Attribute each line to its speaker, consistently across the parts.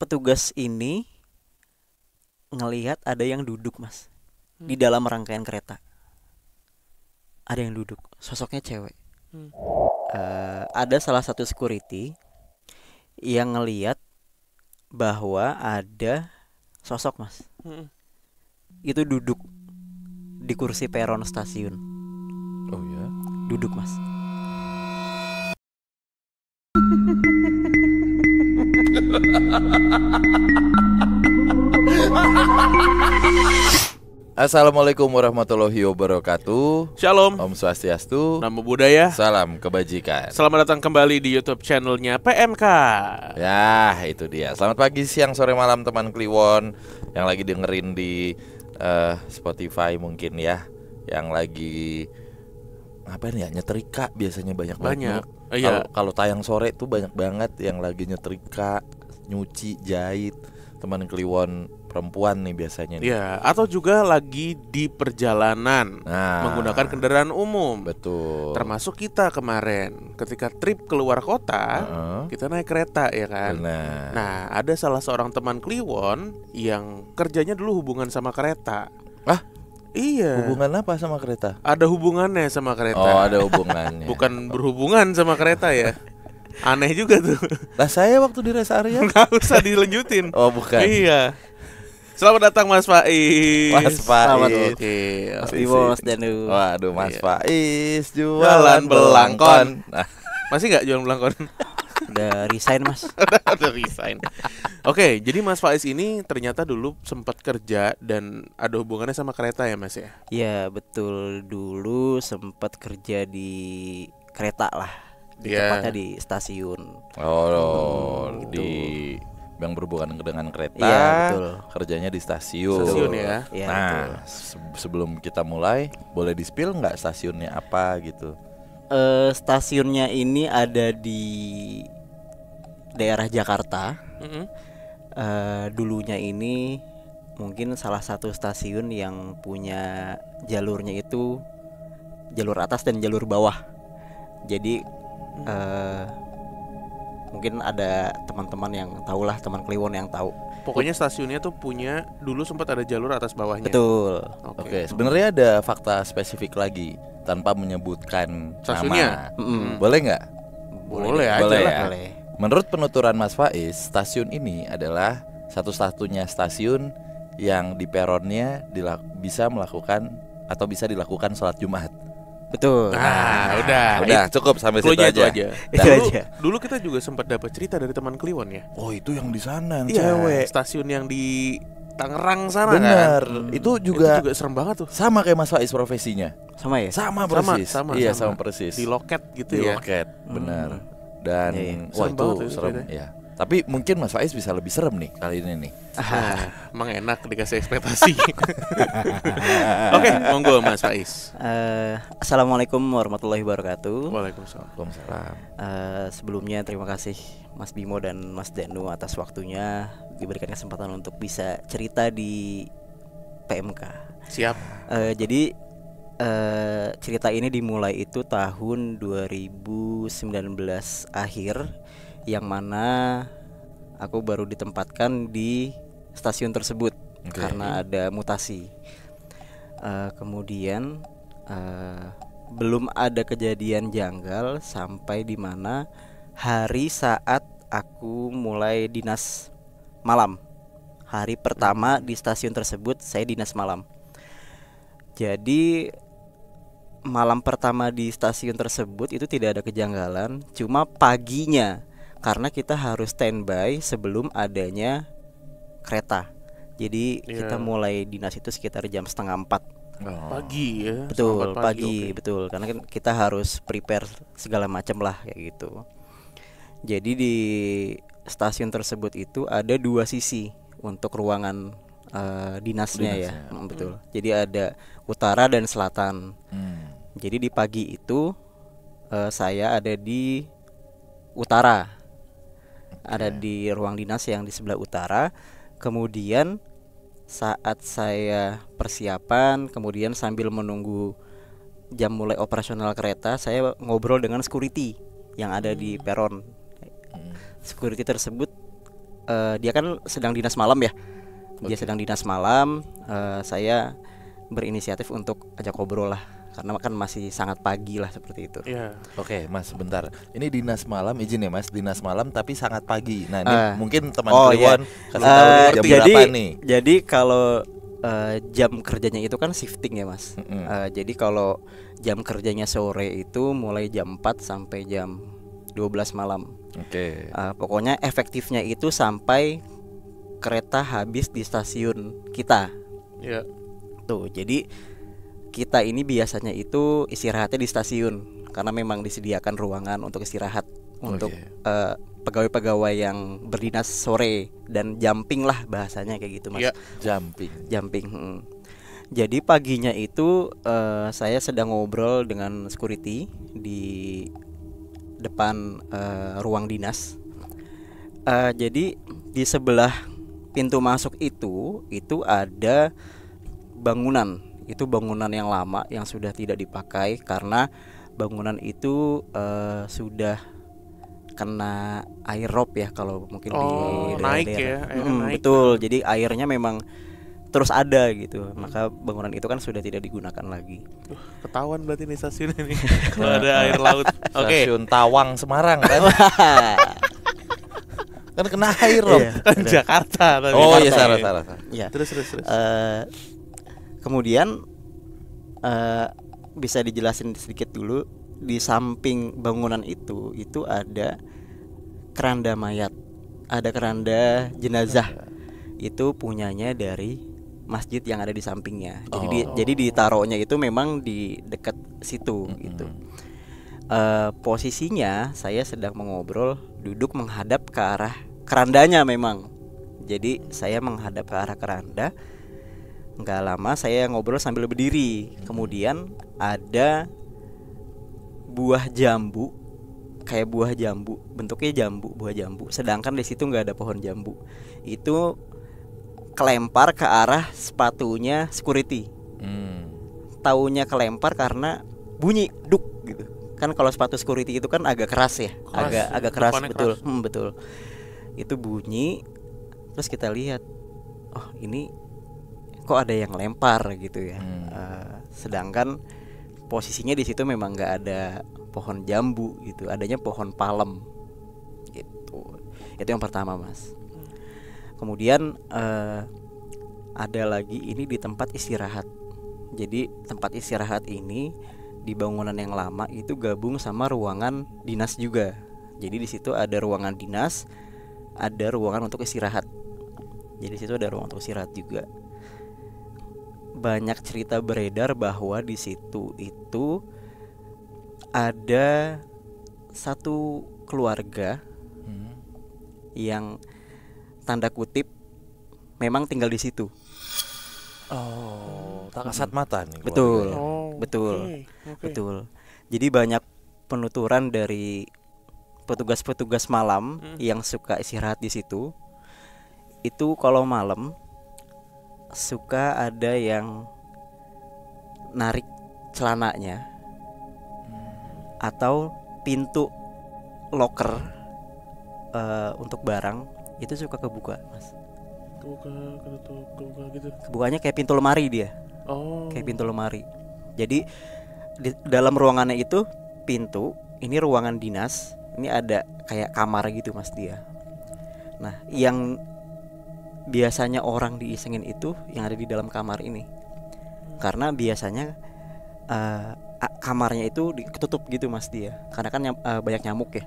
Speaker 1: petugas ini ngelihat ada yang duduk, Mas, di dalam rangkaian kereta. Ada yang duduk, sosoknya cewek. Ada salah satu security yang ngelihat bahwa ada sosok, Mas, itu duduk di kursi peron stasiun.
Speaker 2: Oh ya.
Speaker 1: Duduk, Mas.
Speaker 2: Assalamualaikum warahmatullahi wabarakatuh.
Speaker 3: Shalom,
Speaker 2: Om Swastiastu.
Speaker 3: namo buddhaya.
Speaker 2: Salam kebajikan.
Speaker 3: Selamat datang kembali di YouTube channelnya PMK.
Speaker 2: Ya, itu dia. Selamat pagi, siang, sore, malam teman Kliwon yang lagi dengerin di Spotify mungkin ya, yang lagi ngapain ya, nyetrika biasanya banyak banget.
Speaker 3: Iya.
Speaker 2: Kalau tayang sore tuh banyak banget yang lagi nyetrika, nyuci, jahit. Teman Kliwon perempuan nih biasanya nih.
Speaker 3: Ya, atau juga lagi di perjalanan menggunakan kendaraan umum.
Speaker 2: Betul.
Speaker 3: Termasuk kita kemarin ketika trip keluar kota, kita naik kereta ya kan.
Speaker 2: Benar.
Speaker 3: Nah, ada salah seorang teman Kliwon yang kerjanya dulu hubungan sama kereta.
Speaker 2: Ah?
Speaker 3: Iya.
Speaker 2: Hubungan apa sama kereta?
Speaker 3: Ada hubungannya sama kereta.
Speaker 2: Oh, ada hubungannya.
Speaker 3: Bukan berhubungan sama kereta ya. Aneh juga tuh.
Speaker 2: Lah saya waktu di rest area.
Speaker 3: Nggak usah dilanjutin.
Speaker 2: Oh, bukan.
Speaker 3: Iya. Selamat datang Mas Faiz.
Speaker 2: Mas
Speaker 1: Selamat,
Speaker 2: Faiz.
Speaker 3: Oke.
Speaker 1: Mas Bimo, Mas Danu.
Speaker 2: Waduh, Mas
Speaker 3: Iya.
Speaker 2: Faiz
Speaker 3: Jualan
Speaker 2: jualan
Speaker 3: belangkon.
Speaker 2: belangkon. Nah,
Speaker 3: Masih nggak jualan belangkon?
Speaker 1: Udah resign, Mas.
Speaker 3: Udah resign. Oke, jadi Mas Faiz ini ternyata dulu sempat kerja dan ada hubungannya sama kereta ya Mas ya?
Speaker 1: Iya, betul. Dulu sempat kerja di kereta lah.
Speaker 3: Iya.
Speaker 1: Tepatnya di stasiun.
Speaker 2: oh,
Speaker 1: gitu.
Speaker 2: di yang berhubungan dengan kereta.
Speaker 1: Iya, betul.
Speaker 2: Kerjanya di stasiun.
Speaker 3: Stasiun ya?
Speaker 1: Iya,
Speaker 2: Nah,
Speaker 1: betul.
Speaker 2: sebelum kita mulai, boleh di-spill nggak stasiunnya apa gitu?
Speaker 1: Stasiunnya ini ada di daerah Jakarta.
Speaker 3: Mm-mm.
Speaker 1: Dulunya ini mungkin salah satu stasiun yang punya jalurnya itu jalur atas dan jalur bawah. Jadi mungkin ada teman-teman yang tahu lah, teman Kliwon yang tahu.
Speaker 3: Pokoknya stasiunnya tuh punya dulu sempat ada jalur atas bawahnya.
Speaker 1: Betul.
Speaker 2: Oke, sebenarnya ada fakta spesifik lagi tanpa menyebutkan
Speaker 3: Stasiunnya?
Speaker 2: nama. Boleh nggak?
Speaker 3: Boleh aja
Speaker 2: Boleh
Speaker 3: lah.
Speaker 2: ya?
Speaker 1: Boleh.
Speaker 2: Menurut penuturan Mas Faiz, stasiun ini adalah satu-satunya stasiun yang di peronnya bisa melakukan atau bisa dilakukan sholat Jumat.
Speaker 1: Betul.
Speaker 2: Udah cukup sampai situ
Speaker 3: Cluenya itu
Speaker 2: aja.
Speaker 3: aja.
Speaker 1: Itu
Speaker 3: Dulu,
Speaker 1: aja.
Speaker 3: dulu kita juga sempat dapat cerita dari teman Kliwon ya.
Speaker 2: Oh, itu yang di sana, yang
Speaker 3: Iya,
Speaker 2: cewek.
Speaker 3: stasiun yang di Tangerang sana
Speaker 2: Bener,
Speaker 3: kan.
Speaker 2: itu
Speaker 3: Itu
Speaker 2: juga
Speaker 3: juga serem banget tuh.
Speaker 2: sama kayak Mas Faiz profesinya.
Speaker 1: Sama ya?
Speaker 2: Sama persis. Iya, sama persis.
Speaker 3: Di loket gitu
Speaker 2: Di
Speaker 3: ya.
Speaker 2: loket, benar. Dan
Speaker 1: Iya, iya.
Speaker 2: wah
Speaker 3: Serem banget
Speaker 2: itu
Speaker 3: tuh
Speaker 2: serem
Speaker 3: ceritanya.
Speaker 2: ya. Tapi mungkin Mas Faiz bisa lebih serem nih kali ini nih.
Speaker 3: Nah, emang enak dikasih ekspektasi. Oke, monggo Mas Faiz.
Speaker 1: Assalamualaikum warahmatullahi wabarakatuh.
Speaker 3: Waalaikumsalam.
Speaker 2: Waalaikumsalam.
Speaker 1: Sebelumnya terima kasih Mas Bimo dan Mas Danu atas waktunya, diberikan kesempatan untuk bisa cerita di PMK.
Speaker 3: Siap.
Speaker 1: Jadi cerita ini dimulai itu tahun 2019 akhir, yang mana aku baru ditempatkan di stasiun tersebut.
Speaker 2: Oke.
Speaker 1: Karena ada mutasi. Kemudian belum ada kejadian janggal sampai di mana hari saat aku mulai dinas malam. Hari pertama di stasiun tersebut saya dinas malam. Jadi malam pertama di stasiun tersebut itu tidak ada kejanggalan, cuma paginya karena kita harus standby sebelum adanya kereta. Jadi kita mulai dinas itu sekitar jam 3:30
Speaker 3: Pagi ya.
Speaker 1: Betul,
Speaker 3: Selamat
Speaker 1: pagi,
Speaker 3: oke.
Speaker 1: betul. Karena kan kita harus prepare segala macam lah kayak gitu. Jadi di stasiun tersebut itu ada dua sisi untuk ruangan dinasnya ya. Betul. Jadi ada utara dan selatan. Jadi di pagi itu saya ada di utara. Ada di ruang dinas yang di sebelah utara. Kemudian saat saya persiapan, kemudian sambil menunggu jam mulai operasional kereta, saya ngobrol dengan security yang ada di peron. Security tersebut dia kan sedang dinas malam ya. Dia sedang dinas malam, saya berinisiatif untuk ajak ngobrol lah, karena kan masih sangat pagi lah seperti itu.
Speaker 3: Iya.
Speaker 2: Oke, Mas, sebentar. Ini dinas malam, izin ya, Mas. Dinas malam tapi sangat pagi. Nah, ini mungkin teman Kliwon kasih tahu nih jam berapa nih.
Speaker 1: Jadi kalau jam kerjanya itu kan shifting ya, Mas. Jadi kalau jam kerjanya sore itu mulai jam 4 sampai jam 12 malam.
Speaker 2: Oke.
Speaker 1: Pokoknya efektifnya itu sampai kereta habis di stasiun kita.
Speaker 3: Iya.
Speaker 1: Tuh, jadi kita ini biasanya itu istirahatnya di stasiun karena memang disediakan ruangan untuk istirahat untuk pegawai-pegawai yang berdinas sore dan jumping lah bahasanya kayak gitu, Mas.
Speaker 3: Iya.
Speaker 2: Jumping.
Speaker 1: Jadi paginya itu saya sedang ngobrol dengan security di depan ruang dinas. Jadi di sebelah pintu masuk itu ada bangunan. Itu bangunan yang lama yang sudah tidak dipakai karena bangunan itu sudah kena air rob ya, kalau mungkin di
Speaker 3: naik
Speaker 1: daerah.
Speaker 3: ya, airnya naik.
Speaker 1: Betul. Jadi airnya memang terus ada gitu. Maka bangunan itu kan sudah tidak digunakan lagi.
Speaker 3: Ketahuan berarti nih stasiun ini kalau ada air laut. Oke.
Speaker 2: Stasiun Tawang Semarang kan. Kan kena air loh.
Speaker 3: Kan Jakarta tadi.
Speaker 2: Oh iya,
Speaker 3: Jakarta,
Speaker 2: salah.
Speaker 1: Ya.
Speaker 3: Terus.
Speaker 1: Kemudian bisa dijelasin sedikit dulu, di samping bangunan itu ada keranda mayat, ada keranda jenazah. Itu punyanya dari masjid yang ada di sampingnya. Jadi ditaruhnya itu memang di dekat situ gitu. Posisinya saya sedang mengobrol, duduk menghadap ke arah kerandanya memang. Jadi saya menghadap ke arah keranda. Nggak lama saya ngobrol sambil berdiri. Kemudian ada buah jambu, kayak buah jambu, bentuknya buah jambu. Sedangkan di situ nggak ada pohon jambu. Itu kelempar ke arah sepatunya security. Taunya kelempar karena bunyi duk gitu. Kan kalau sepatu security itu kan agak keras ya, agak keras, betul. Betul. Itu bunyi, terus kita lihat, oh ini kok ada yang lempar gitu ya. Sedangkan posisinya di situ memang nggak ada pohon jambu gitu, adanya pohon palem gitu. Itu yang pertama, Mas. Kemudian ada lagi ini di tempat istirahat. Jadi tempat istirahat ini di bangunan yang lama itu gabung sama ruangan dinas juga. Jadi di situ ada ruangan dinas, ada ruangan untuk istirahat. Jadi di situ ada ruangan untuk istirahat juga. Banyak cerita beredar bahwa di situ itu ada satu keluarga yang tanda kutip memang tinggal di situ.
Speaker 2: Tak kasat mata nih.
Speaker 1: Betul.
Speaker 3: Okay.
Speaker 1: Betul. Jadi banyak penuturan dari petugas-petugas malam yang suka istirahat di situ. Itu kalau malam suka ada yang narik celananya atau pintu locker untuk barang itu suka kebuka, Mas.
Speaker 3: Kebuka gitu.
Speaker 1: Kebukanya kayak pintu lemari dia. Kayak pintu lemari. Jadi di dalam ruangannya itu pintu, ini ruangan dinas, ini ada kayak kamar gitu, Mas, dia. Nah, yang biasanya orang diisengin itu yang ada di dalam kamar ini. Karena biasanya kamarnya itu ditutup gitu, Mas, dia. Karena kan banyak nyamuk ya.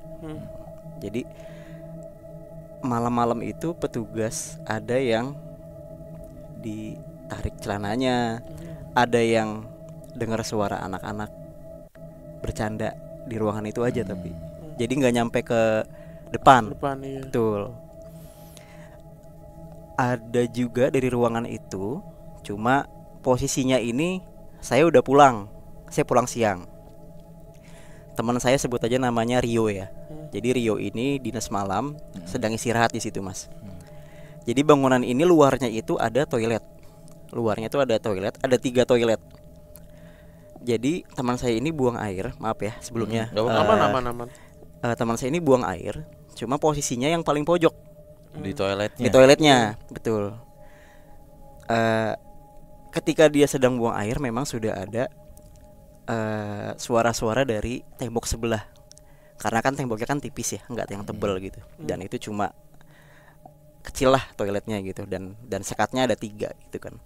Speaker 1: Jadi malam-malam itu petugas ada yang ditarik celananya, ada yang dengar suara anak-anak bercanda di ruangan itu aja, tapi jadi nggak nyampe ke depan.
Speaker 3: Iya.
Speaker 1: Betul. Ada juga dari ruangan itu, cuma posisinya ini saya udah pulang. Saya pulang siang. Teman saya sebut aja namanya Rio ya. Jadi Rio ini dinas malam, sedang istirahat di situ, Mas. Jadi bangunan ini luarnya itu ada toilet. Luarnya itu ada toilet, ada 3 toilet. Jadi teman saya ini buang air, maaf ya sebelumnya.
Speaker 3: Aman.
Speaker 1: Teman saya ini buang air, cuma posisinya yang paling pojok.
Speaker 2: Di toiletnya.
Speaker 1: Di toiletnya, betul. Ketika dia sedang buang air, memang sudah ada suara-suara dari tembok sebelah. Karena kan temboknya kan tipis ya, nggak yang tebel gitu. Dan itu cuma kecil lah toiletnya gitu. Dan sekatnya ada 3 gitu kan.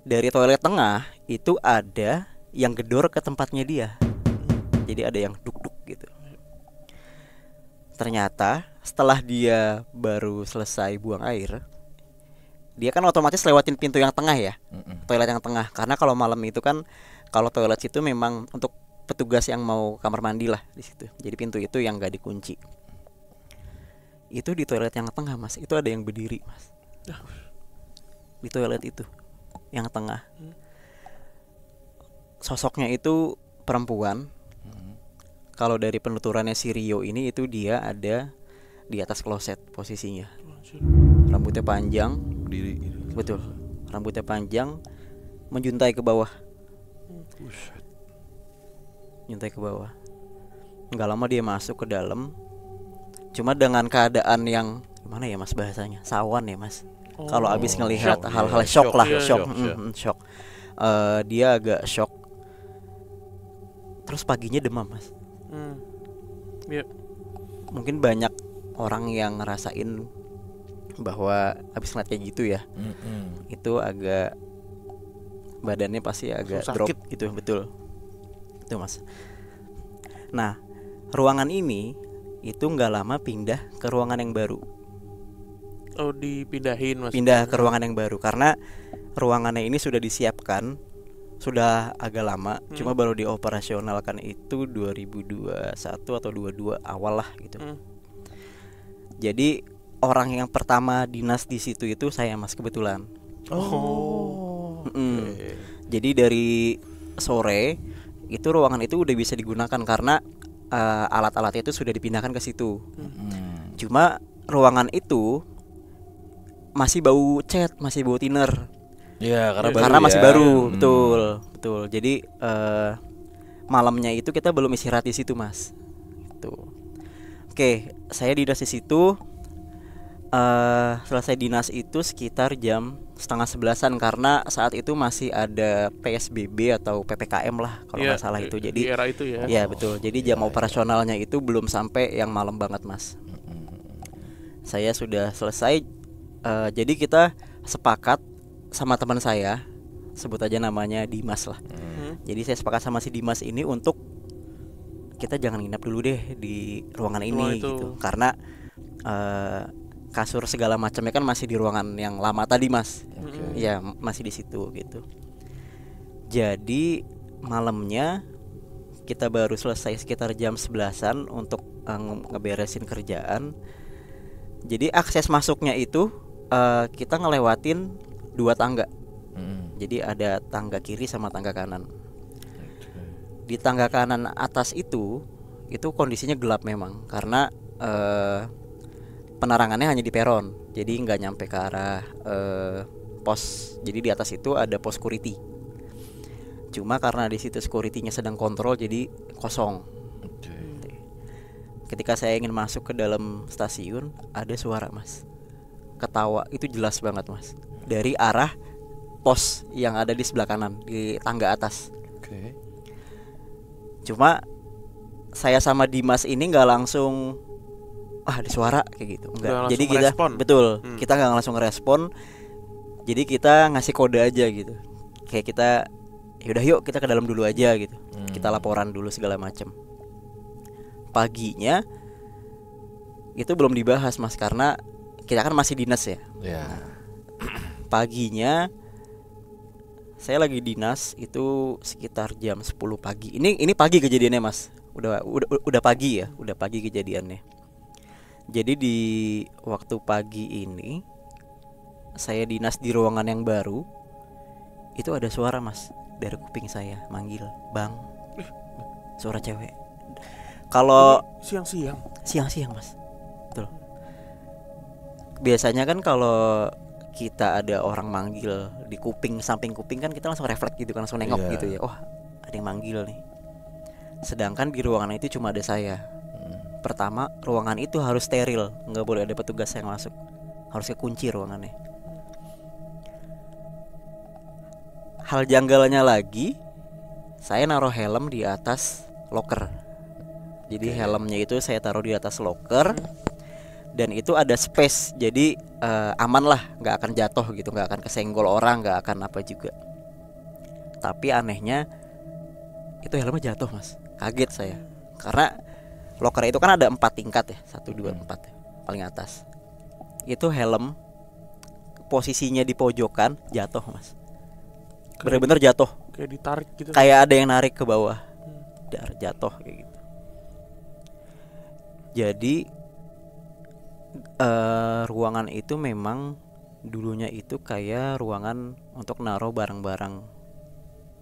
Speaker 1: Dari toilet tengah itu ada yang gedor ke tempatnya dia. Jadi ada yang duk-duk gitu. Ternyata setelah dia baru selesai buang air, dia kan otomatis lewatin pintu yang tengah ya, toilet yang tengah. Karena kalau malam itu kan, kalau toilet situ memang untuk petugas yang mau kamar mandi lah di situ. Jadi pintu itu yang nggak dikunci. Itu di toilet yang tengah mas, itu ada yang berdiri mas. Di toilet itu yang tengah. Sosoknya itu perempuan. Kalau dari penuturannya si Rio ini, itu dia ada di atas kloset posisinya. Rambutnya panjang,
Speaker 2: Berdiri gitu.
Speaker 1: betul. Rambutnya panjang, menjuntai ke bawah. Juntai ke bawah. Nggak lama dia masuk ke dalam. Cuma dengan keadaan yang gimana ya mas bahasanya, sawan ya mas. Kalau abis ngelihat
Speaker 2: shock,
Speaker 1: hal-hal
Speaker 2: iya.
Speaker 1: shock lah,
Speaker 3: Iya,
Speaker 1: shock,
Speaker 2: iya.
Speaker 1: shock. Dia agak shock. Terus paginya demam mas.
Speaker 3: Iya.
Speaker 1: Mungkin banyak orang yang ngerasain bahwa abis ngeliat kayak gitu ya, itu agak badannya pasti agak
Speaker 3: Langsung
Speaker 1: drop
Speaker 3: sakit.
Speaker 1: gitu, betul. Itu mas. Nah, ruangan ini itu nggak lama pindah ke ruangan yang baru.
Speaker 3: Oh, dipindahin mas.
Speaker 1: Pindah ke ruangan yang baru karena ruangannya ini sudah disiapkan, sudah agak lama, cuma baru dioperasionalkan itu 2021 atau 22 awal lah gitu. Jadi orang yang pertama dinas di situ itu saya mas, kebetulan. Jadi dari sore itu ruangan itu udah bisa digunakan karena alat-alat itu sudah dipindahkan ke situ. Cuma ruangan itu masih bau cat, masih bau thinner.
Speaker 2: Ya, karena baru
Speaker 1: Karena masih
Speaker 2: ya.
Speaker 1: baru, betul. Jadi malamnya itu kita belum istirahat di situ mas. Tuh. Oke, saya dinas di situ. Selesai dinas itu sekitar jam 10:30 karena saat itu masih ada PSBB atau PPKM lah kalau nggak salah itu.
Speaker 3: Di
Speaker 1: Jadi
Speaker 3: era itu ya.
Speaker 1: ya betul. Jadi jam operasionalnya itu belum sampai yang malam banget mas. Saya sudah selesai. Jadi kita sepakat sama teman saya, sebut aja namanya Dimas lah. Jadi saya sepakat sama si Dimas ini untuk kita jangan nginap dulu deh di ruangan ini gitu. Karena kasur segala macamnya kan masih di ruangan yang lama tadi mas. Ya masih di situ gitu. Jadi malamnya kita baru selesai sekitar jam 11-an untuk ngeberesin kerjaan. Jadi akses masuknya itu kita ngelewatin 2 tangga. Jadi ada tangga kiri sama tangga kanan. Di tangga kanan atas itu kondisinya gelap memang karena penerangannya hanya di peron. Jadi nggak nyampe ke arah pos. Jadi di atas itu ada pos security. Cuma karena di situ security-nya sedang kontrol jadi kosong. Ketika saya ingin masuk ke dalam stasiun, ada suara mas, ketawa itu jelas banget mas, dari arah pos yang ada di sebelah kanan di tangga atas. Cuma saya sama Dimas ini nggak langsung ada suara kayak gitu, enggak. Jadi kita kita nggak langsung ngerespon. Jadi kita ngasih kode aja gitu, kayak kita yaudah yuk kita ke dalam dulu aja gitu. Kita laporan dulu segala macam. Paginya itu belum dibahas mas karena kita kan masih dinas ya. Paginya saya lagi dinas itu sekitar jam 10 pagi. Ini pagi kejadiannya mas. Udah pagi ya, udah pagi kejadiannya. Jadi di waktu pagi ini saya dinas di ruangan yang baru. Itu ada suara mas dari kuping saya manggil, "Bang." Suara cewek. Kalau siang-siang mas. Betul. Biasanya kan kalau kita ada orang manggil di kuping, samping kuping kan kita langsung refleks gitu kan, langsung nengok gitu ya. Oh, ada yang manggil nih. Sedangkan di ruangan itu cuma ada saya. Pertama, ruangan itu harus steril, nggak boleh ada petugas yang masuk, harus kekunci ruangannya. Hal janggalnya lagi, saya naruh helm di atas locker. Jadi helmnya itu saya taruh di atas locker, dan itu ada space, jadi aman lah, nggak akan jatuh gitu, nggak akan kesenggol orang, nggak akan apa juga. Tapi anehnya itu helmnya jatuh mas, kaget saya, karena locker itu kan ada 4 tingkat ya, 1, 2, 4 ya, paling atas. Itu helm posisinya di pojokan jatuh mas, bener-bener jatuh,
Speaker 3: Kayak ditarik gitu.
Speaker 1: kayak ada yang narik ke bawah, jatuh kayak gitu. Jadi ruangan itu memang dulunya itu kayak ruangan untuk naruh barang-barang,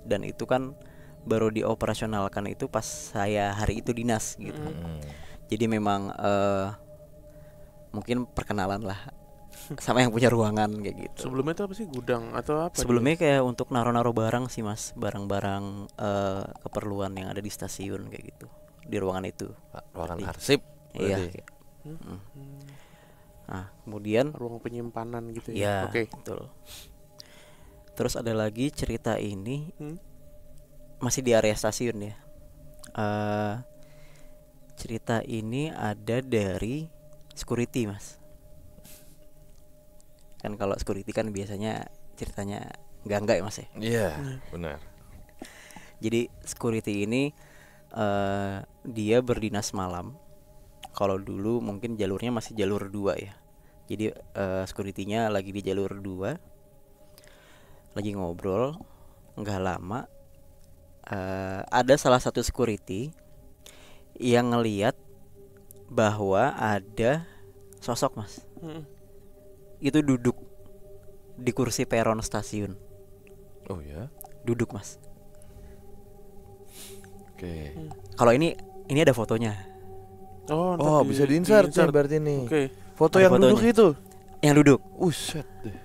Speaker 1: dan itu kan baru dioperasionalkan itu pas saya hari itu dinas gitu. Jadi memang mungkin perkenalan lah sama yang punya ruangan kayak gitu.
Speaker 3: Sebelumnya itu apa sih, gudang atau apa?
Speaker 1: Sebelumnya kayak untuk naruh-naruh barang sih mas, barang-barang keperluan yang ada di stasiun kayak gitu, di ruangan itu.
Speaker 2: Ruangan arsip.
Speaker 1: Iya.
Speaker 2: berarti.
Speaker 1: Nah kemudian
Speaker 3: Ruang penyimpanan gitu
Speaker 1: ya,
Speaker 3: ya. Oke.
Speaker 1: betul. Terus ada lagi cerita ini masih di area stasiun ya. Cerita ini ada dari security mas. Kan kalau security kan biasanya ceritanya enggak ya mas ya.
Speaker 2: Iya, benar.
Speaker 1: Jadi security ini dia berdinas malam. Kalau dulu mungkin jalurnya masih jalur 2 ya. Jadi security-nya lagi di jalur 2, lagi ngobrol. Nggak lama ada salah satu security yang ngeliat bahwa ada sosok mas, itu duduk di kursi peron stasiun.
Speaker 2: Oh ya.
Speaker 1: Duduk mas.
Speaker 2: Oke.
Speaker 1: Kalau ini ada fotonya.
Speaker 3: Oh,
Speaker 2: Oh, bisa diinsert nih berarti nih.
Speaker 3: Oke.
Speaker 2: Foto
Speaker 1: Ada
Speaker 2: yang
Speaker 1: fotonya.
Speaker 2: duduk itu.
Speaker 1: Yang duduk.
Speaker 2: Uset deh.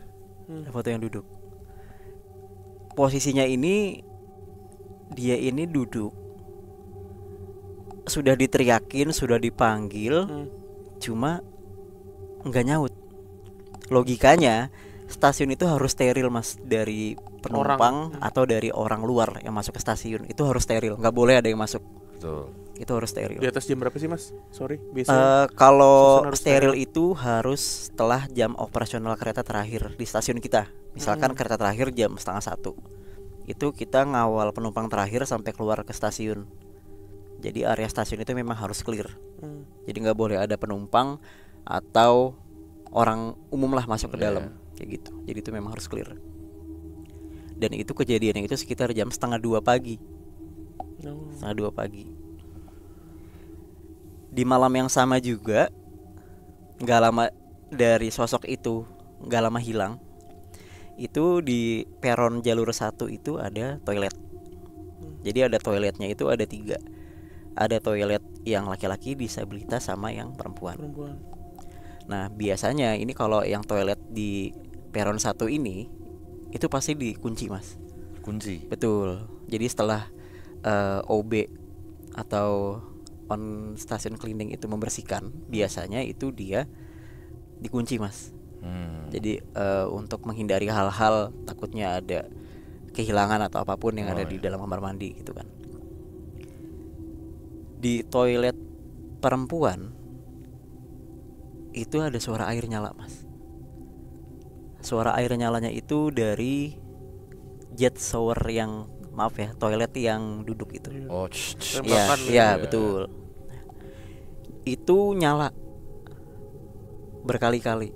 Speaker 1: Ada foto yang duduk. Posisinya ini, dia ini duduk, sudah diteriakin, sudah dipanggil, cuma nggak nyaut. Logikanya stasiun itu harus steril mas, dari penumpang atau dari orang luar yang masuk ke stasiun itu harus steril, nggak boleh ada yang masuk.
Speaker 2: Betul.
Speaker 1: Itu harus steril.
Speaker 3: Di atas jam berapa sih mas? Sorry, biasanya
Speaker 1: Kalau
Speaker 3: stasiun harus
Speaker 1: steril itu harus setelah jam operasional kereta terakhir di stasiun kita. Misalkan kereta terakhir jam 12:30, itu kita ngawal penumpang terakhir sampai keluar ke stasiun. Jadi area stasiun itu memang harus clear. Jadi nggak boleh ada penumpang atau orang umum lah masuk ke dalam kayak gitu. Jadi itu memang harus clear. Dan itu kejadiannya itu sekitar jam 1:30 pagi. 1:30 pagi. Di malam yang sama juga, nggak lama dari sosok itu, nggak lama hilang. Itu di peron jalur 1 itu ada toilet. Jadi ada toiletnya itu ada 3. Ada toilet yang laki-laki disabilitas sama yang perempuan. Nah biasanya ini kalau yang toilet di peron 1 ini itu pasti dikunci mas.
Speaker 2: Kunci.
Speaker 1: Betul. Jadi setelah OB atau on station cleaning itu membersihkan, biasanya itu dia dikunci mas. Jadi untuk menghindari hal-hal takutnya ada kehilangan atau apapun yang ada di dalam kamar mandi gitu kan. Di toilet perempuan itu ada suara air nyala mas. Suara air nyalanya itu dari jet shower yang, maaf ya, toilet yang duduk itu.
Speaker 2: Oh,
Speaker 3: Tembakan
Speaker 1: Iya betul. Itu nyala berkali-kali.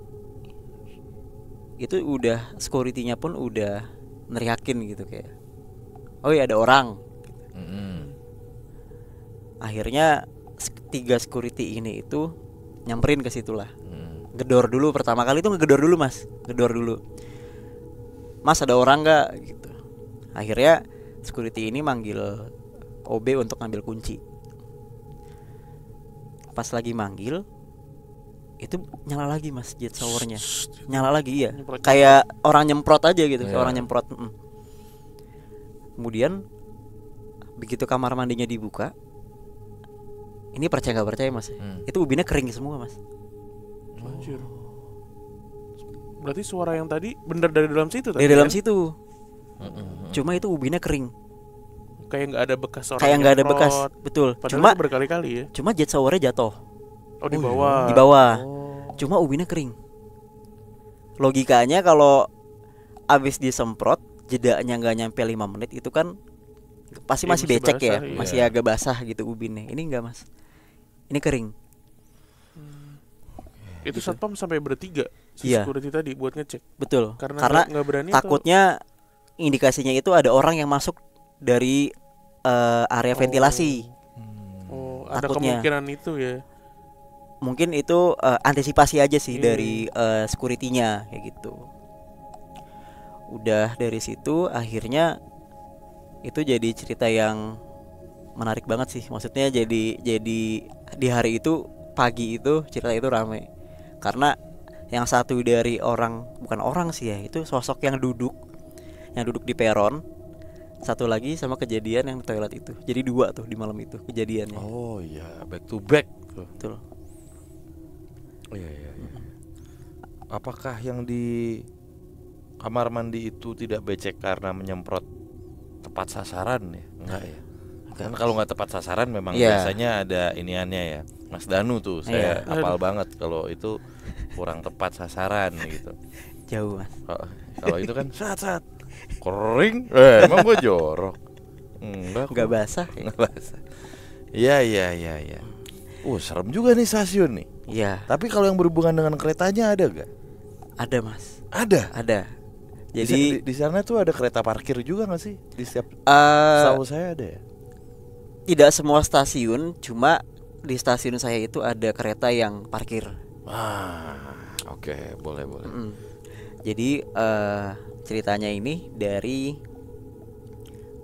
Speaker 1: Itu udah security-nya pun udah neriakin gitu kayak, oh iya ada orang. Akhirnya 3 security ini itu nyamperin ke situ lah. Gedor dulu, pertama kali itu ngegedor dulu mas, gedor dulu. Mas ada orang nggak gitu. Akhirnya security ini manggil OB untuk ngambil kunci. Pas lagi manggil, itu nyala lagi mas jet showernya, nyala lagi ya, kayak orang nyemprot aja gitu, kayak orang nyemprot. Kemudian begitu kamar mandinya dibuka, Ini percaya nggak percaya mas, itu ubinnya kering semua mas.
Speaker 3: Anjir. Berarti suara yang tadi bener dari dalam situ tadi?
Speaker 1: Dari dalam
Speaker 3: kan?
Speaker 1: situ. Cuma itu ubinnya kering.
Speaker 3: Kayak nggak ada bekas orang.
Speaker 1: Kayak nggak ada
Speaker 3: nyemprot.
Speaker 1: bekas, betul.
Speaker 3: Padahal
Speaker 1: Cuma
Speaker 3: itu berkali-kali ya.
Speaker 1: cuma jet showernya jatuh
Speaker 3: Oh di bawah.
Speaker 1: di bawah.
Speaker 3: Oh.
Speaker 1: Cuma ubinnya kering. Logikanya kalau abis disemprot jedanya nggak nyampe 5 menit itu kan pasti
Speaker 3: Iya,
Speaker 1: masih
Speaker 3: masih
Speaker 1: becek
Speaker 3: basah,
Speaker 1: ya,
Speaker 3: iya.
Speaker 1: masih agak basah gitu ubinnya. Ini enggak mas, ini kering.
Speaker 3: Itu satpam sampai bertiga si
Speaker 1: Iya.
Speaker 3: security tadi buat ngecek.
Speaker 1: Betul.
Speaker 3: Karena nggak berani
Speaker 1: takutnya indikasinya itu ada orang yang masuk dari area ventilasi.
Speaker 3: Oh, ada
Speaker 1: Takutnya.
Speaker 3: kemungkinan itu ya.
Speaker 1: Mungkin itu antisipasi aja sih
Speaker 3: Iya.
Speaker 1: dari security-nya kayak gitu. Udah dari situ akhirnya itu jadi cerita yang menarik banget sih. Maksudnya jadi di hari itu, pagi itu cerita itu rame. Karena yang satu dari bukan orang sih ya, itu sosok yang duduk di peron. Satu lagi sama kejadian yang di toilet itu. Jadi 2 tuh di malam itu kejadiannya.
Speaker 2: Oh iya, back to back tuh.
Speaker 1: Betul.
Speaker 2: Iya. Apakah yang di kamar mandi itu tidak becek karena menyemprot tepat sasaran ya? Enggak ya. Kan kalau nggak tepat sasaran memang
Speaker 1: Iya.
Speaker 2: biasanya ada iniannya ya. Mas Danu tuh saya
Speaker 1: Iya.
Speaker 2: hafal banget kalau itu kurang tepat sasaran gitu.
Speaker 1: Jauh mas.
Speaker 2: Kalau itu kan saat kering, emang gue jorok. Enggak
Speaker 1: Nggak basah.
Speaker 2: Enggak basah. Iya. Serem juga nih stasiun nih.
Speaker 1: Iya.
Speaker 2: Tapi kalau yang berhubungan dengan keretanya ada gak?
Speaker 1: Ada mas.
Speaker 2: Ada.
Speaker 1: Jadi
Speaker 2: Di sana tuh ada kereta parkir juga gak sih? Di setiap setahu saya ada ya.
Speaker 1: tidak semua stasiun, cuma di stasiun saya itu ada kereta yang parkir.
Speaker 2: Oke, boleh.
Speaker 1: Jadi ceritanya ini dari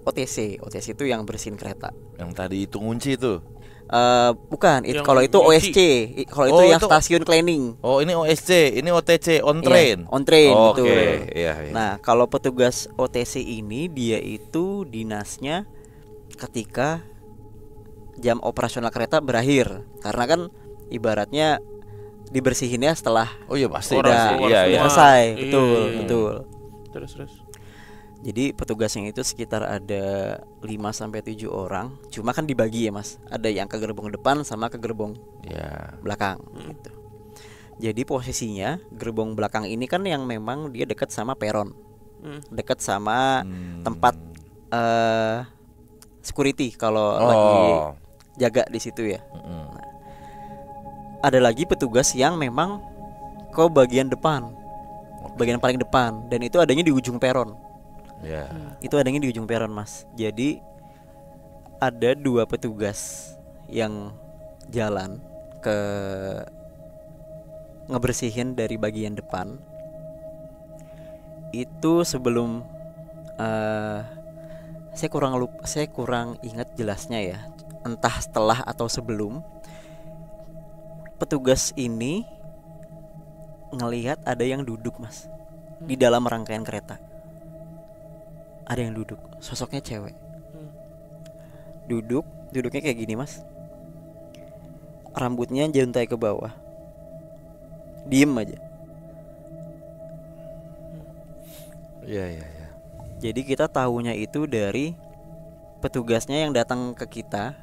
Speaker 1: OTC. OTC itu yang bersihin kereta.
Speaker 2: Yang tadi itu ngunci tuh.
Speaker 1: Bukan,
Speaker 3: Yang
Speaker 1: kalau itu
Speaker 3: nyuci.
Speaker 1: OSC. Kalau itu
Speaker 2: Oh,
Speaker 1: yang
Speaker 2: itu-
Speaker 1: stasiun cleaning.
Speaker 2: Oh, ini OSC, ini OTC, on train.
Speaker 1: Iya, on train,
Speaker 2: Oke,
Speaker 1: betul.
Speaker 2: iya.
Speaker 1: Nah, kalau petugas OTC ini dia itu dinasnya ketika jam operasional kereta berakhir. Karena kan ibaratnya dibersihinnya setelah
Speaker 2: Oh iya pasti.
Speaker 3: Orang keluar
Speaker 2: Iya.
Speaker 3: semua.
Speaker 1: selesai.
Speaker 3: Iya,
Speaker 1: Betul,
Speaker 3: iya.
Speaker 1: betul.
Speaker 3: Terus.
Speaker 1: Jadi petugasnya itu sekitar ada 5-7 orang. Cuma kan dibagi ya mas, ada yang ke gerbong depan sama ke gerbong
Speaker 2: Ya.
Speaker 1: belakang gitu. Jadi posisinya gerbong belakang ini kan yang memang dia dekat sama peron, dekat sama tempat security kalau lagi jaga di situ ya. Nah, ada lagi petugas yang memang ke bagian depan, bagian paling depan, dan itu adanya di ujung peron.
Speaker 2: Ya.
Speaker 1: Itu adanya di ujung peron mas. Jadi ada 2 petugas yang jalan ke ngebersihin dari bagian depan. Itu sebelum saya kurang ingat jelasnya ya, entah setelah atau sebelum. Petugas ini ngelihat ada yang duduk mas di dalam rangkaian kereta. Ada yang duduk, sosoknya cewek. Duduknya kayak gini mas. Rambutnya juntai ke bawah. Diem aja.
Speaker 2: Iya.
Speaker 1: Jadi kita tahunya itu dari petugasnya yang datang ke kita.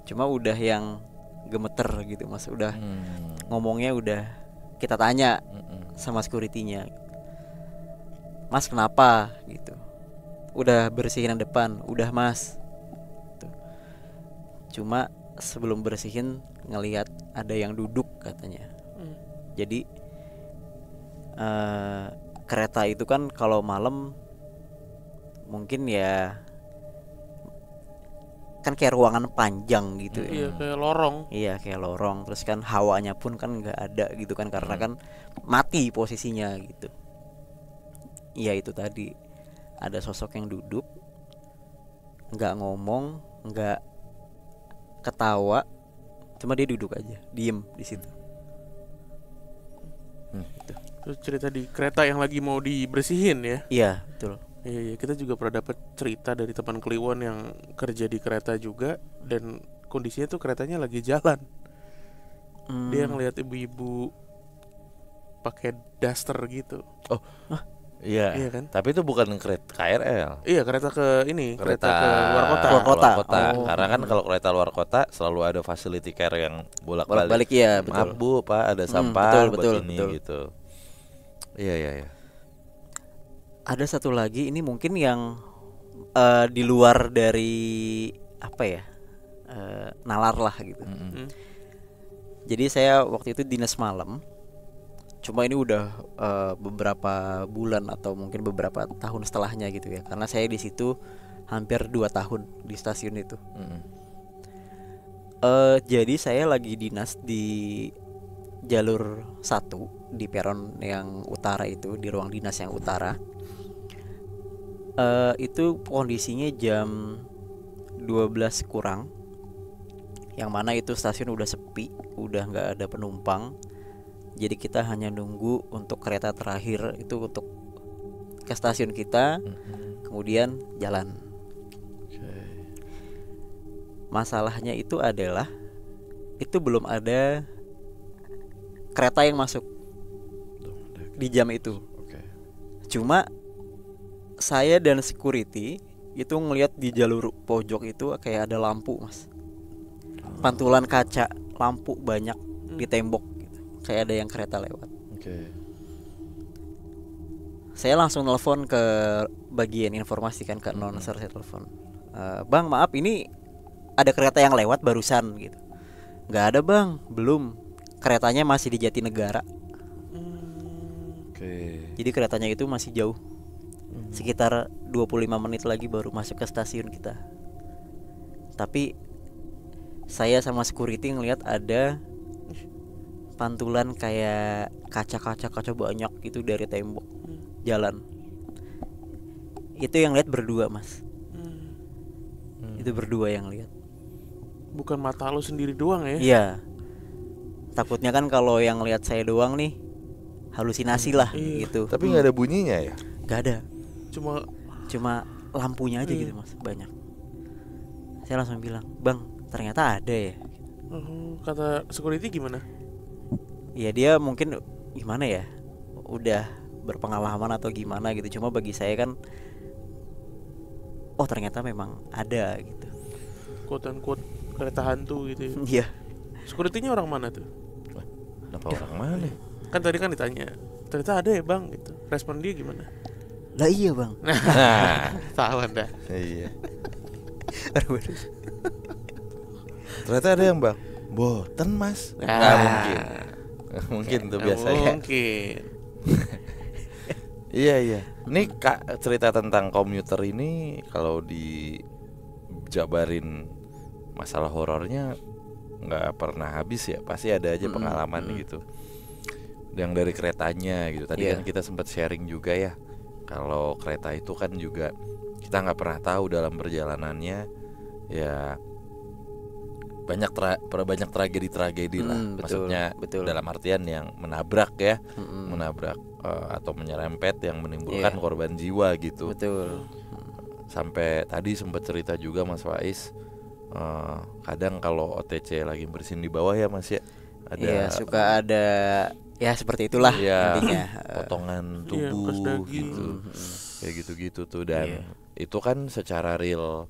Speaker 1: Cuma udah yang gemeter gitu mas. Udah ngomongnya udah kita tanya sama security-nya. Mas kenapa gitu. Udah bersihin yang depan, udah mas. Tuh. Cuma sebelum bersihin ngelihat ada yang duduk katanya. Jadi kereta itu kan kalau malam mungkin ya kan kayak ruangan panjang gitu ya.
Speaker 3: Iya, kayak lorong.
Speaker 1: Iya kayak lorong. Terus kan hawanya pun kan nggak ada gitu kan, karena kan mati posisinya gitu. Iya itu tadi. Ada sosok yang duduk, nggak ngomong, nggak ketawa, cuma dia duduk aja, diem di situ. Gitu.
Speaker 3: Terus cerita di kereta yang lagi mau dibersihin ya.
Speaker 1: Iya betul.
Speaker 3: Iya, kita juga pernah dapat cerita dari teman Kliwon yang kerja di kereta juga, dan kondisinya tuh keretanya lagi jalan. Dia
Speaker 1: Hmm.
Speaker 3: ngeliat ibu-ibu pakai daster gitu.
Speaker 2: Iya.
Speaker 3: Iya kan?
Speaker 2: Tapi itu bukan kereta KRL.
Speaker 3: Iya, kereta ke ini, kereta
Speaker 2: Kereta
Speaker 3: ke luar kota.
Speaker 1: Luar kota. Oh.
Speaker 2: Karena kan kalau kereta luar kota selalu ada facility care yang bolak-balik.
Speaker 1: Bolak-balik ya,
Speaker 2: Maaf
Speaker 1: betul.
Speaker 2: Bu, Pak, ada sampah
Speaker 1: betul,
Speaker 2: buat
Speaker 1: betul,
Speaker 2: ini
Speaker 1: betul.
Speaker 2: gitu. Iya.
Speaker 1: Ada satu lagi ini mungkin yang di luar dari apa ya, nalar lah gitu.
Speaker 3: Hmm.
Speaker 1: Jadi saya waktu itu dinas malam. Cuma ini udah beberapa bulan atau mungkin beberapa tahun setelahnya gitu ya. Karena saya di situ hampir 2 tahun di stasiun itu. Jadi saya lagi dinas di jalur 1 di peron yang utara itu, di ruang dinas yang utara. Itu kondisinya jam 12 kurang, yang mana itu stasiun udah sepi, udah nggak ada penumpang. Jadi kita hanya nunggu untuk kereta terakhir itu untuk ke stasiun kita, kemudian jalan. Masalahnya itu adalah itu belum ada kereta yang masuk di jam itu. Cuma saya dan security itu ngelihat di jalur pojok itu kayak ada lampu, Mas. Pantulan kaca, lampu banyak di tembok gitu. Kayak ada yang kereta lewat. Saya langsung telepon ke bagian informasi kan, ke announcer. Saya telepon, "Bang, maaf ini ada kereta yang lewat barusan gitu." "Nggak ada bang, belum. Keretanya masih di Jatinegara." Jadi keretanya itu masih jauh. Sekitar 25 menit lagi baru masuk ke stasiun kita. Tapi saya sama security ngelihat ada pantulan kayak kaca banyak gitu dari tembok jalan. Itu yang lihat berdua, Mas. Itu berdua yang lihat.
Speaker 3: Bukan mata lu sendiri doang ya?
Speaker 1: Iya. Takutnya kan kalau yang lihat saya doang nih halusinasi lah gitu.
Speaker 2: Tapi nggak ada bunyinya ya?
Speaker 1: Gak ada.
Speaker 3: Cuma
Speaker 1: Lampunya aja gitu, Mas, banyak. Saya langsung bilang, "Bang, ternyata ada ya."
Speaker 3: kata security gimana?
Speaker 1: Ya dia mungkin gimana ya, udah berpengalaman atau gimana gitu. Cuma bagi saya kan, oh ternyata memang ada gitu.
Speaker 3: Quote unquote kereta hantu gitu ya.
Speaker 1: Iya.
Speaker 3: Security-nya orang mana tuh?
Speaker 2: Kenapa orang mana?
Speaker 3: Kan tadi kan ditanya, ternyata ada ya bang gitu. Respon dia gimana?
Speaker 1: Lah iya bang.
Speaker 2: Nah,
Speaker 3: Tahu anda.
Speaker 2: iya. Ternyata ada yang bang, boten mas. Nggak mungkin. Nggak mungkin tuh biasanya.
Speaker 3: Mungkin.
Speaker 2: Iya. Ini Kak, cerita tentang komuter ini kalau dijabarin masalah horornya nggak pernah habis ya. Pasti ada aja pengalaman gitu. Yang dari keretanya gitu. Tadi kan kita sempat sharing juga ya. Kalau kereta itu kan juga kita nggak pernah tahu dalam perjalanannya ya, banyak tragedi lah. Maksudnya
Speaker 1: betul.
Speaker 2: dalam artian yang menabrak ya, menabrak atau menyerempet yang menimbulkan korban jiwa gitu.
Speaker 1: Betul.
Speaker 2: Sampai tadi sempat cerita juga Mas Faiz, kadang kalau OTC lagi bersin di bawah ya Mas ya, ada
Speaker 1: suka ada ya seperti itulah intinya,
Speaker 2: potongan tubuh gitu. Kayak gitu-gitu tuh. Dan itu kan secara real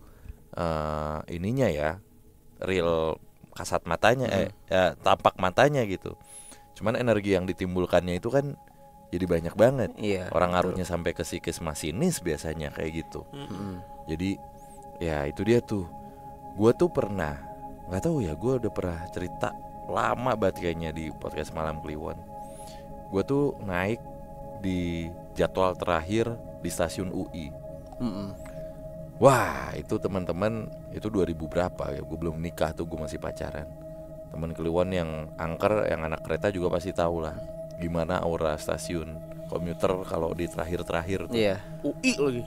Speaker 2: ininya ya, real kasat matanya tampak matanya gitu. Cuman energi yang ditimbulkannya itu kan jadi banyak banget. Orang ngaruhnya sampai ke psikis masinis biasanya kayak gitu. Jadi ya itu dia tuh. Gue tuh pernah, nggak tahu ya, gue udah pernah cerita lama banget kayaknya di podcast Malam Kliwon. Gue tuh naik di jadwal terakhir di stasiun UI. Wah itu teman-teman, itu 2000 berapa ya, gue belum nikah tuh, gue masih pacaran. Teman Kliwon yang angker, yang anak kereta juga pasti tahu lah gimana aura stasiun komuter kalau di terakhir-terakhir tuh.
Speaker 3: UI lagi.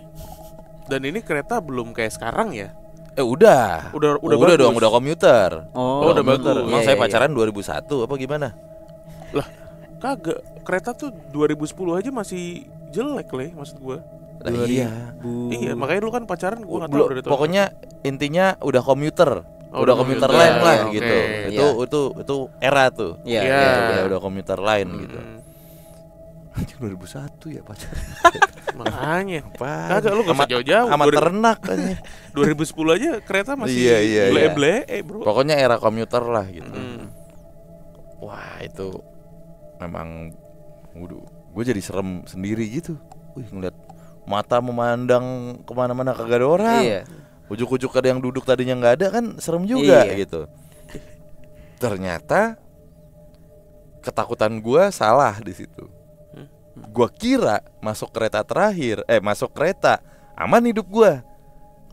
Speaker 3: Dan ini kereta belum kayak sekarang ya?
Speaker 2: Udah dong, udah komuter.
Speaker 3: Udah bagus.
Speaker 2: Emang saya pacaran 2001 apa gimana?
Speaker 3: Lah kagak, kereta tuh 2010 aja masih jelek le, maksud gue.
Speaker 2: Iya,
Speaker 3: makanya lu kan pacaran gue nggak tahu dari tahun.
Speaker 2: Pokoknya intinya udah komuter
Speaker 3: Oh,
Speaker 2: udah komuter lain lah
Speaker 3: oke.
Speaker 2: gitu. Itu era tuh.
Speaker 1: Iya.
Speaker 3: Iya.
Speaker 1: Iya.
Speaker 2: Udah komuter lain gitu.
Speaker 3: Hmm.
Speaker 2: Anjing 2001 ya pacar.
Speaker 3: Makanya.
Speaker 2: Apaan?
Speaker 3: Kagak lu gak usah jauh-jauh.
Speaker 2: Amat ternak kan.
Speaker 3: 2010 aja kereta masih
Speaker 2: Iya.
Speaker 3: ble-ble, bro.
Speaker 2: Pokoknya era komuter lah gitu. Wah, itu memang gue jadi serem sendiri gitu. Wih, ngeliat mata memandang kemana-mana kagak ada orang.
Speaker 1: Iya.
Speaker 2: Ujuk-ujuk ada yang duduk tadinya nggak ada kan serem juga
Speaker 1: Iya.
Speaker 2: gitu. Ternyata ketakutan gue salah di situ. Gua kira masuk kereta masuk kereta aman hidup gua.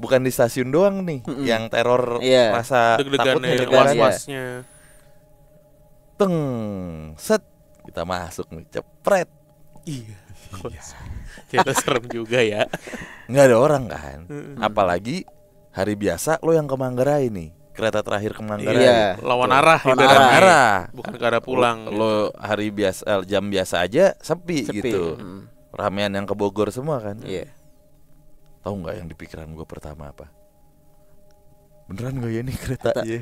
Speaker 2: Bukan di stasiun doang nih yang teror
Speaker 1: Iya.
Speaker 2: rasa
Speaker 3: Deg-degan
Speaker 2: takutnya,
Speaker 3: ya,
Speaker 2: deg-degannya.
Speaker 3: was-wasnya.
Speaker 2: Teng, set, kita masuk nih, cepret.
Speaker 3: Iya. Ternyata serem juga ya.
Speaker 2: Nggak ada orang kan. Apalagi hari biasa lo yang ke Manggarai nih. Kereta terakhir ke Manggarai.
Speaker 1: Iya.
Speaker 3: Lawan arah
Speaker 1: Lawan
Speaker 3: ibaratnya.
Speaker 1: arah.
Speaker 2: Arah.
Speaker 3: Bukan ke arah pulang.
Speaker 2: Lo hari biasa jam biasa aja sepi.
Speaker 1: Sepi.
Speaker 2: Gitu.
Speaker 1: Mm.
Speaker 2: Ramean yang ke Bogor semua kan.
Speaker 1: Iya.
Speaker 2: Tahu nggak yang di pikiran gue pertama apa? Beneran nggak ya nih kereta? Iya.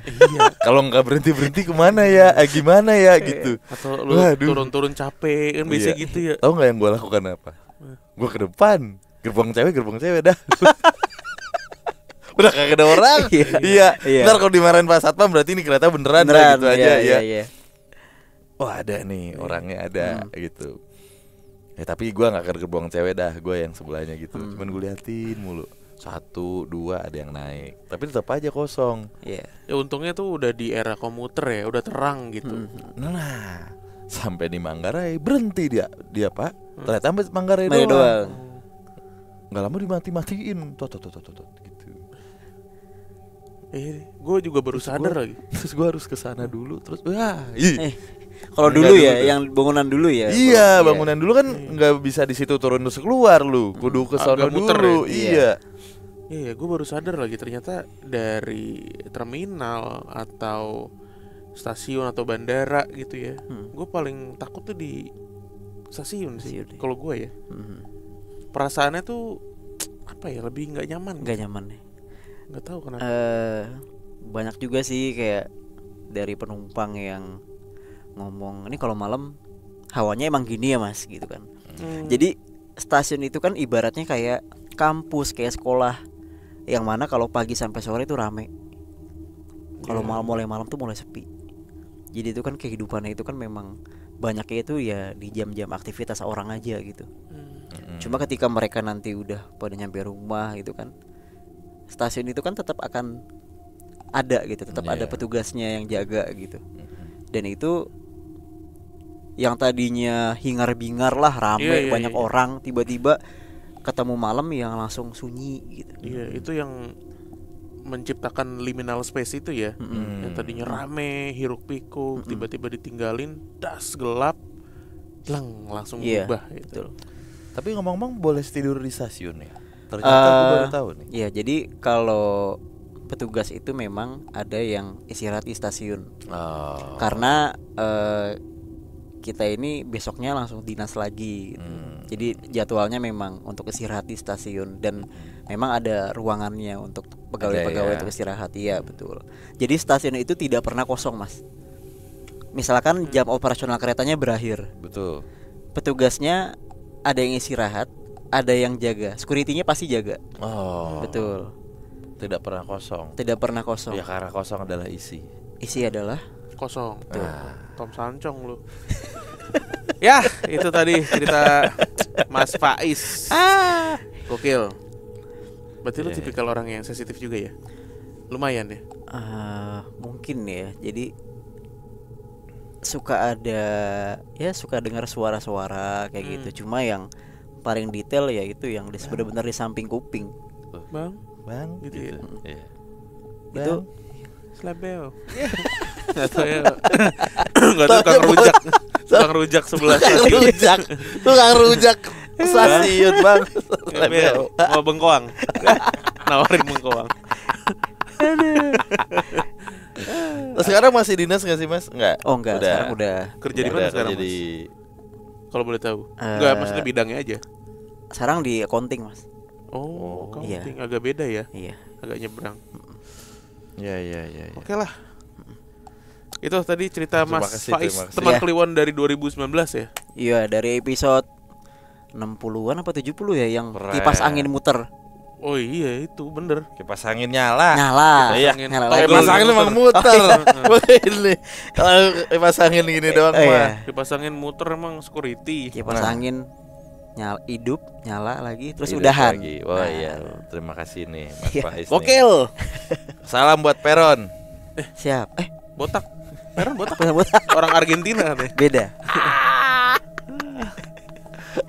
Speaker 2: Kalau nggak berhenti kemana ya? Gimana ya gitu?
Speaker 3: Atau lu
Speaker 2: Waduh.
Speaker 3: turun-turun capek kan biasa
Speaker 2: Iya.
Speaker 3: gitu ya.
Speaker 2: Tahu nggak yang gue lakukan apa? Gue ke depan, gerbong cewek dah. Udah kagak ada orang. Iya.
Speaker 1: Iya.
Speaker 2: Ntar kalau dimarahin Pak Satpam berarti ini kereta beneran lah, gitu aja ya.
Speaker 1: Iya.
Speaker 2: Wah, ada nih orangnya ada gitu. Tapi gue nggak ke gerbong cewek dah, gue yang sebelahnya gitu. Cuman gue liatin mulu. 1, 2 ada yang naik, tapi tetap aja kosong.
Speaker 1: Iya.
Speaker 3: Ya untungnya tuh udah di era komuter ya, udah terang gitu.
Speaker 2: Nah, sampai di Manggarai berhenti dia Pak. Ternyata sampai Manggarai
Speaker 1: Manggarai
Speaker 2: doang.
Speaker 1: doang.
Speaker 2: Nggak lama dimati-matiin. Tot gitu.
Speaker 3: Gue juga baru sadar lagi.
Speaker 2: Terus gue harus ke sana dulu. Terus
Speaker 1: Kalau
Speaker 2: Enggak
Speaker 1: dulu
Speaker 2: dulu
Speaker 1: ya,
Speaker 2: tuh.
Speaker 1: yang bangunan dulu ya.
Speaker 2: iya,
Speaker 1: Kalau-
Speaker 2: bangunan dulu kan nggak bisa di situ turun terus keluar lu. Kudu ke sono
Speaker 3: Agak muter
Speaker 2: dulu.
Speaker 1: ya?
Speaker 2: Iya.
Speaker 3: Iya, gue baru sadar lagi ternyata dari terminal atau stasiun atau bandara gitu ya. Gue paling takut tuh di stasiun sih.
Speaker 1: Stasiun, ya.
Speaker 3: Kalau gue ya,
Speaker 1: Mhm.
Speaker 3: perasaannya tuh apa ya, lebih nggak nyaman.
Speaker 1: Nggak nyaman nih.
Speaker 3: Nggak tahu kenapa.
Speaker 1: Banyak juga sih kayak dari penumpang yang ngomong ini kalau malam hawanya emang gini ya mas gitu kan. Jadi stasiun itu kan ibaratnya kayak kampus, kayak sekolah, yang mana kalau pagi sampai sore itu rame, kalau mulai malam tuh mulai sepi. Jadi itu kan kehidupannya itu kan memang banyaknya itu ya di jam-jam aktivitas orang aja gitu. Cuma ketika mereka nanti udah pada nyampe rumah gitu kan, stasiun itu kan tetap akan ada gitu, tetap ada petugasnya yang jaga gitu. Dan itu yang tadinya hingar-bingar lah rame,
Speaker 3: Iya,
Speaker 1: banyak
Speaker 3: iya.
Speaker 1: orang, tiba-tiba ketemu malam yang langsung sunyi gitu.
Speaker 3: Iya, itu yang menciptakan liminal space itu ya. Yang tadinya rame, hiruk pikuk, tiba-tiba ditinggalin, das gelap, langsung
Speaker 1: Iya,
Speaker 3: berubah gitu.
Speaker 1: betul.
Speaker 2: Tapi ngomong-ngomong boleh tidur di stasiun ya? Ternyata gue baru tahu nih.
Speaker 1: Iya, jadi kalau petugas itu memang ada yang istirahat di stasiun.
Speaker 2: Oh.
Speaker 1: Karena kita ini besoknya langsung dinas lagi gitu. Jadi jadwalnya memang untuk istirahat di stasiun dan memang ada ruangannya untuk pegawai-pegawai
Speaker 2: Ada ya.
Speaker 1: untuk istirahat. Iya, betul. Jadi stasiun itu tidak pernah kosong, Mas. Misalkan jam operasional keretanya berakhir,
Speaker 2: Betul.
Speaker 1: petugasnya ada yang istirahat, ada yang jaga. Security-nya pasti jaga.
Speaker 2: Oh.
Speaker 1: Betul.
Speaker 2: Tidak pernah kosong.
Speaker 1: Tidak pernah kosong.
Speaker 2: Ya karena kosong adalah isi.
Speaker 1: Isi adalah
Speaker 3: Kosong. Tom Sancong lu. Ya, itu tadi cerita Mas Faiz. Gokil. Berarti lu tipikal orang yang sensitif juga ya? Lumayan ya?
Speaker 1: mungkin ya. Jadi suka dengar suara-suara kayak gitu. Cuma yang paling detail ya itu yang benar-benar di samping kuping.
Speaker 2: Bang,
Speaker 3: Gitu ya.
Speaker 2: Iya.
Speaker 1: Itu
Speaker 3: Slebeo. Nggak tahu ya. Nggak tahu tukang rujak. Tukang rujak sebelah stasiun.
Speaker 2: Tukang rujak stasiun bang.
Speaker 3: Slebeo. Mau bengkoang. Nawarin bengkoang.
Speaker 2: Sekarang masih dinas nggak sih mas? Enggak.
Speaker 1: oh enggak, sekarang udah
Speaker 3: Kerja di mana sekarang, Mas?
Speaker 2: Jadi
Speaker 3: Kalau boleh tahu. Enggak, maksudnya bidangnya aja.
Speaker 1: sekarang di accounting, Mas.
Speaker 3: Oh,
Speaker 1: iya.
Speaker 3: accounting agak beda ya.
Speaker 1: Iya.
Speaker 3: Agak nyebrang.
Speaker 2: Iya.
Speaker 3: Oke lah. Itu tadi cerita
Speaker 2: Terima
Speaker 3: Mas
Speaker 2: kasih,
Speaker 3: Faiz,
Speaker 2: terima kasih.
Speaker 3: teman
Speaker 1: Ya.
Speaker 3: Kliwon dari 2019 ya.
Speaker 1: Iya, dari episode 60-an apa 70 ya yang
Speaker 2: Keren.
Speaker 1: kipas angin muter.
Speaker 3: Oh iya itu bener.
Speaker 2: Kipas angin nyala.
Speaker 1: Nyala.
Speaker 2: Iya.
Speaker 3: angin.
Speaker 1: Nyala
Speaker 3: Toggle.
Speaker 1: lagi.
Speaker 2: Kipas angin emang muter. Ini kalau kipas angin gini doang
Speaker 1: Iya.
Speaker 2: mah.
Speaker 3: Kipas angin muter emang security.
Speaker 1: Kipas
Speaker 2: Nah.
Speaker 1: angin nyala, hidup, nyala lagi, terus
Speaker 2: Hidup
Speaker 1: udahan.
Speaker 2: lagi. Oh
Speaker 1: Nah.
Speaker 2: iya, terima kasih nih Mas
Speaker 1: Iya.
Speaker 2: Faiz. nih.
Speaker 3: Gokil.
Speaker 2: Salam buat Peron.
Speaker 1: Siap.
Speaker 3: Botak. Peron botak.
Speaker 1: Botak.
Speaker 3: Orang Argentina katanya.
Speaker 1: Beda.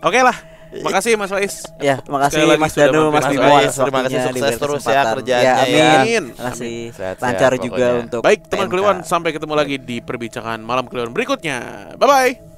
Speaker 3: Oke lah. Makasih Mas Faiz.
Speaker 1: Ya,
Speaker 3: Sekali
Speaker 1: makasih
Speaker 3: lagi
Speaker 1: Mas
Speaker 3: sudah
Speaker 1: Danu,
Speaker 3: mampir.
Speaker 1: Mas
Speaker 2: Mas
Speaker 1: Bimo
Speaker 2: Faiz,
Speaker 1: atas
Speaker 2: terima kasih,
Speaker 1: waktunya,
Speaker 2: sukses
Speaker 1: diberi
Speaker 2: terus ya
Speaker 1: kesempatan.
Speaker 2: kerjaannya
Speaker 1: Ya,
Speaker 2: ya.
Speaker 1: amin.
Speaker 3: Amin.
Speaker 1: Makasih.
Speaker 2: Sehat-sehat
Speaker 1: Lancar juga
Speaker 2: pokoknya.
Speaker 1: untuk
Speaker 3: Baik teman
Speaker 1: PMK.
Speaker 3: Kliwon, sampai ketemu lagi di perbincangan malam Kliwon berikutnya. Bye bye.